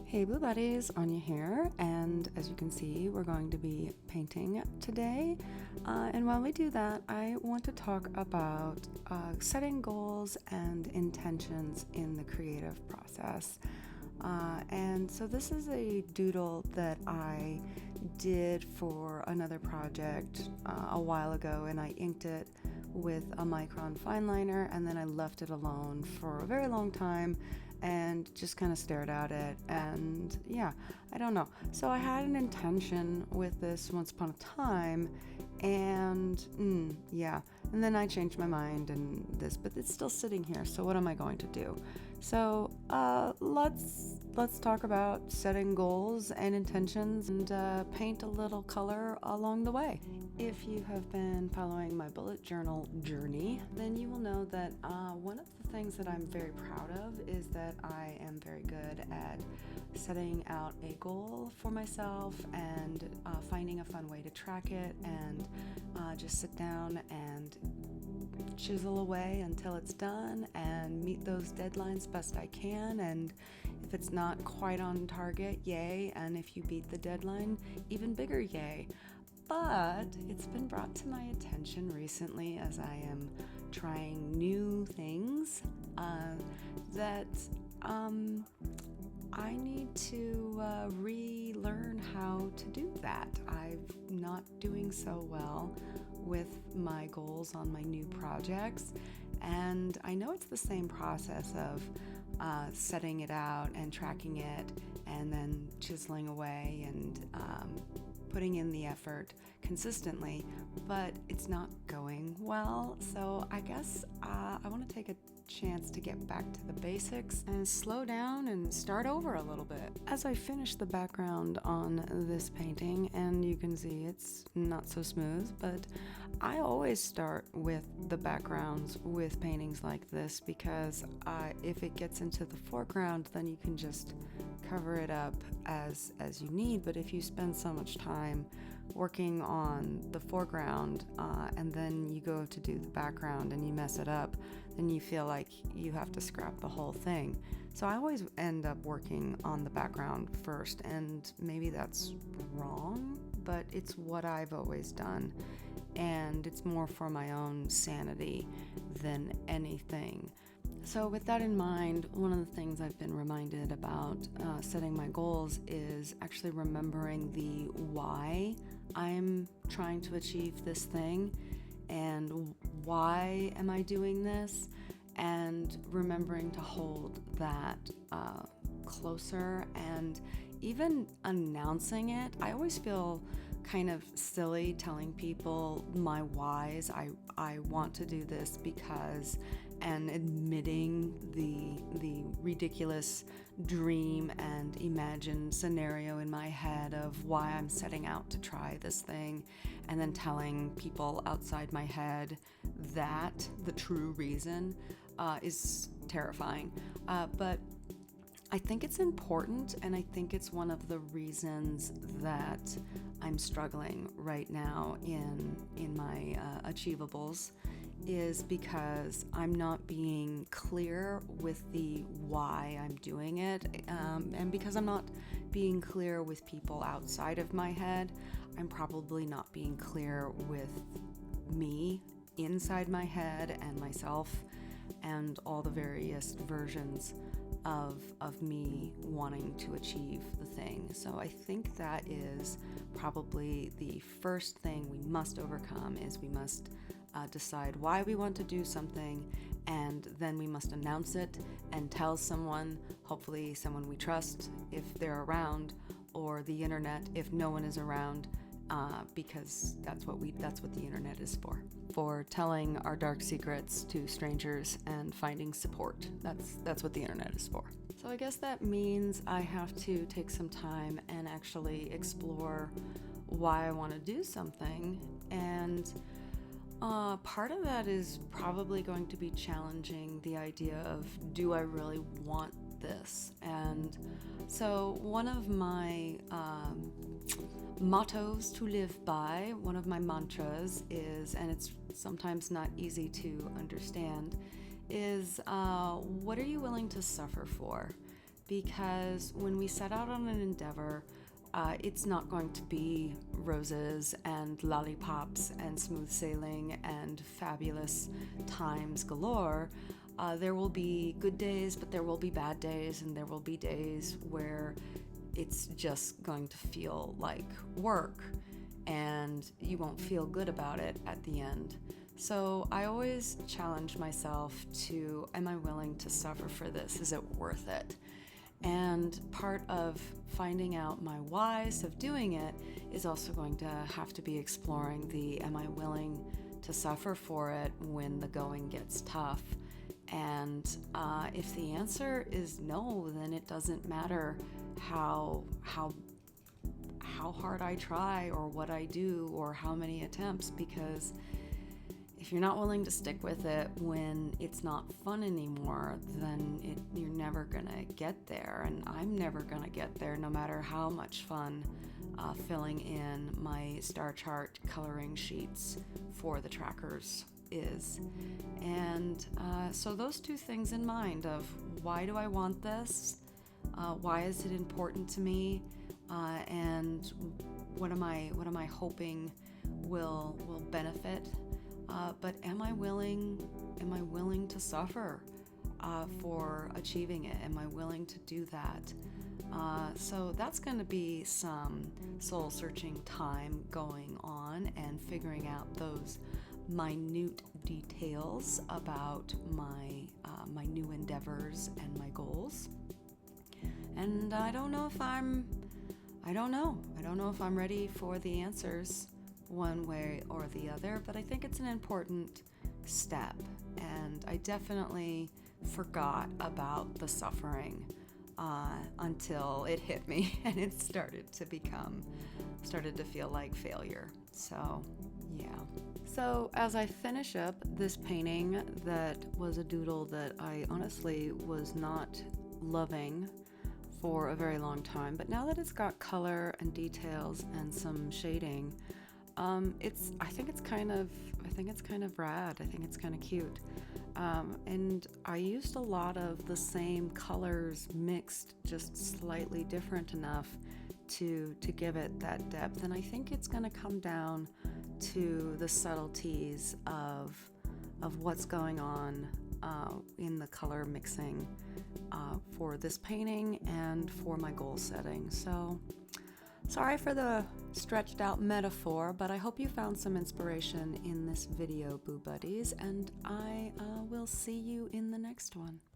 Hey Blue Buddies, Anya here, and as you can see, we're going to be painting today. And while we do that, I want to talk about setting goals and intentions in the creative process. And so this is a doodle that I did for another project a while ago, and I inked it with a Micron fine liner, and then I left it alone for a very long time and just kind of stared at it, and yeah, I don't know. So I had an intention with this once upon a time, and and then I changed my mind but it's still sitting here, so what am I going to do? So let's talk about setting goals and intentions and paint a little color along the way. If you have been following my bullet journal journey, then you will know that one of the things that I'm very proud of is that I am very good at setting out a goal for myself and finding a fun way to track it and just sit down and chisel away until it's done and meet those deadlines best I can. And if it's not quite on target, yay, and if you beat the deadline, even bigger yay. But it's been brought to my attention recently as I am trying new things that I need to relearn how to do that. I'm not doing so well with my goals on my new projects, and I know it's the same process of setting it out and tracking it and then chiseling away and putting in the effort consistently, but it's not going well. So I guess I want to take a chance to get back to the basics and slow down and start over a little bit. As I finish the background on this painting, and you can see it's not so smooth, but I always start with the backgrounds with paintings like this because if it gets into the foreground, then you can just cover it up as you need. But if you spend so much time working on the foreground and then you go to do the background and you mess it up, then you feel like you have to scrap the whole thing. So I always end up working on the background first, and maybe that's wrong, but it's what I've always done, and it's more for my own sanity than anything. So with that in mind, one of the things I've been reminded about setting my goals is actually remembering the why I'm trying to achieve this thing and why am I doing this, and remembering to hold that closer and even announcing it. I always feel kind of silly telling people my whys. I want to do this because, and admitting the ridiculous dream and imagined scenario in my head of why I'm setting out to try this thing, and then telling people outside my head that the true reason is terrifying. But I think it's important, and I think it's one of the reasons that I'm struggling right now in my achievables, is because I'm not being clear with the why I'm doing it, and because I'm not being clear with people outside of my head, I'm probably not being clear with me inside my head and myself and all the various versions of me wanting to achieve the thing. So I think that is probably the first thing we must overcome, is we must decide why we want to do something, and then we must announce it and tell someone, hopefully someone we trust if they're around, or the internet if no one is around, because that's what the internet is for telling our dark secrets to strangers and finding support. That's what the internet is for. So I guess that means I have to take some time and actually explore why I want to do something, and part of that is probably going to be challenging the idea of, do I really want this? And so one of my mottos to live by, one of my mantras is, and it's sometimes not easy to understand, is what are you willing to suffer for? because when we set out on an endeavor, it's not going to be roses and lollipops and smooth sailing and fabulous times galore. There will be good days, but there will be bad days, and there will be days where it's just going to feel like work and you won't feel good about it at the end. So I always challenge myself to, am I willing to suffer for this? Is it worth it? And part of finding out my whys of doing it is also going to have to be exploring the, am I willing to suffer for it when the going gets tough? And if the answer is no, then it doesn't matter how hard I try or what I do or how many attempts, because if you're not willing to stick with it when it's not fun anymore, then you're never gonna get there. And I'm never gonna get there, no matter how much fun filling in my star chart coloring sheets for the trackers is. And so those two things in mind of why do I want this, why is it important to me, and what am I hoping will benefit. But am I willing to suffer for achieving it? Am I willing to do that? So that's going to be some soul-searching time going on and figuring out those minute details about my new endeavors and my goals. And I don't know if I'm ready for the answers one way or the other, but I think it's an important step. And I definitely forgot about the suffering until it hit me and it started to feel like failure. So yeah. So as I finish up this painting that was a doodle that I honestly was not loving for a very long time, but now that it's got color and details and some shading, I think it's kind of rad. I think it's kind of cute. And I used a lot of the same colors mixed just slightly different enough to give it that depth. And I think it's going to come down to the subtleties of what's going on in the color mixing for this painting and for my goal setting. So sorry for the stretched out metaphor, but I hope you found some inspiration in this video, Boo Buddies, and I will see you in the next one.